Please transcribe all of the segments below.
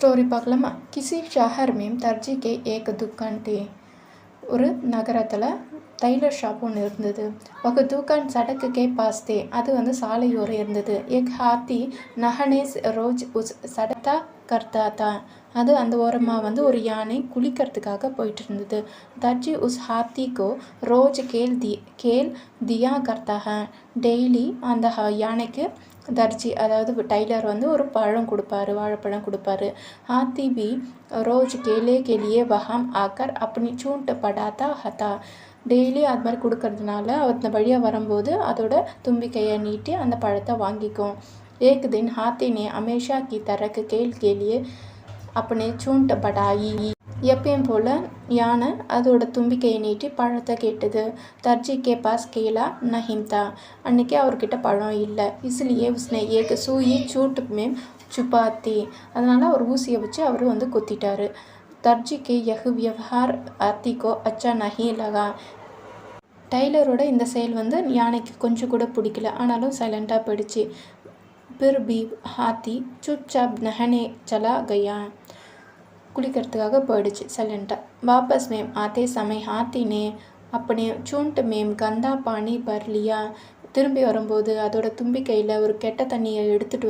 Story பார்க்கலாமா? किसी शहर में दर्जी के एक दुकान थी. ஒரு நகரத்தில் டைலர் ஷாப் ஒன்று இருந்தது. ஒரு दुकान सड़क के पास थे. அது வந்து சாலையோரம் இருந்தது. एक हाथी नहाने रोज उस सड़क करता था. அது அந்த ஓரமாக வந்து ஒரு யானை குளிக்கிறதுக்காக போயிட்டு இருந்தது. दर्जी उस हाथी को रोज केल दिया करता है. டெய்லி அந்த யானைக்கு दर्जी அதாவது டைலர் வந்து ஒரு பழம் கொடுப்பாரு, வாழைப்பழம் கொடுப்பாரு. हाथी भी रोज केले के लिए वहाँ आकर अपनी चूंट पड़ाता था. டெய்லி அது மாதிரி கொடுக்கறதுனால அந்த வழியாக வரும்போது அதோட தும்பிக்கையை நீட்டி அந்த பழத்தை வாங்கிக்கும். एक दिन हाथी ने हमेशा की तरह केल के लिए अपने चूंट बढ़ाई. எப்பயும் போல் யானை அதோட தும்பிக்கையை நீட்டி பழத்தை கேட்டது. दर्जी के पास केला नहीं था. அன்றைக்கி அவர்கிட்ட பழம் இல்லை. इसलिए उसने एक सुई चूंट में छुपा दी. அதனால் ஒரு ஊசியை வச்சு அவர் வந்து குத்திட்டாரு. दर्जी के यह व्यवहार हाथी को अच्छा नहीं लगा. டைலரோட இந்த செயல் வந்து யானைக்கு கொஞ்சம் கூட பிடிக்கல. ஆனாலும் சைலண்ட்டாக போயிடுச்சு. फिर भी हाथी चुपचाप नहाने चला गया. குளிக்கிறதுக்காக போயிடுச்சு சைலண்ட்டாக. वापस में आते समय हाथी ने अपने चूंट में गंदा पानी भर लिया. திரும்பி வரும்போது அதோட தும்பிக்கையில் ஒரு கெட்ட தண்ணியை எடுத்துகிட்டு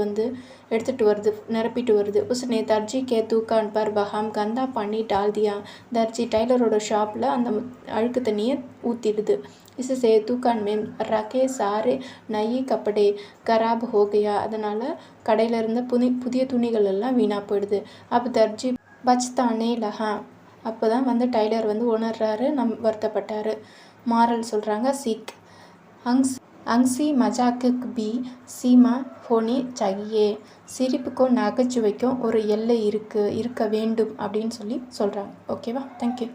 வருது, நிரப்பிட்டு வருது. उसने दर्जी के दुकान पर वहाँ गंदा पानी डाल दिया. दर्जी டைலரோட ஷாப்பில் அந்த அழுக்கு தண்ணியை ஊற்றிடுது. इससे दुकान में रखे सारे नए कपड़े खराब हो गया. அதனால் கடையில் இருந்த புதிய துணிகள் எல்லாம் வீணாக போயிடுது. अब दर्जी பச்தானே லஹா. அப்போ தான் வந்து டைலர் வந்து உணர்றாரு, வருத்தப்பட்டார். மாரல் சொல்கிறாங்க, சீக் हंसी मजाक भी सीमा होनी चाहिए. சிரிப்புக்கும் நகைச்சுவைக்கும் ஒரு எல்லை இருக்க வேண்டும் அப்படின்னு சொல்கிறாங்க. ஓகேவா? தேங்க்யூ.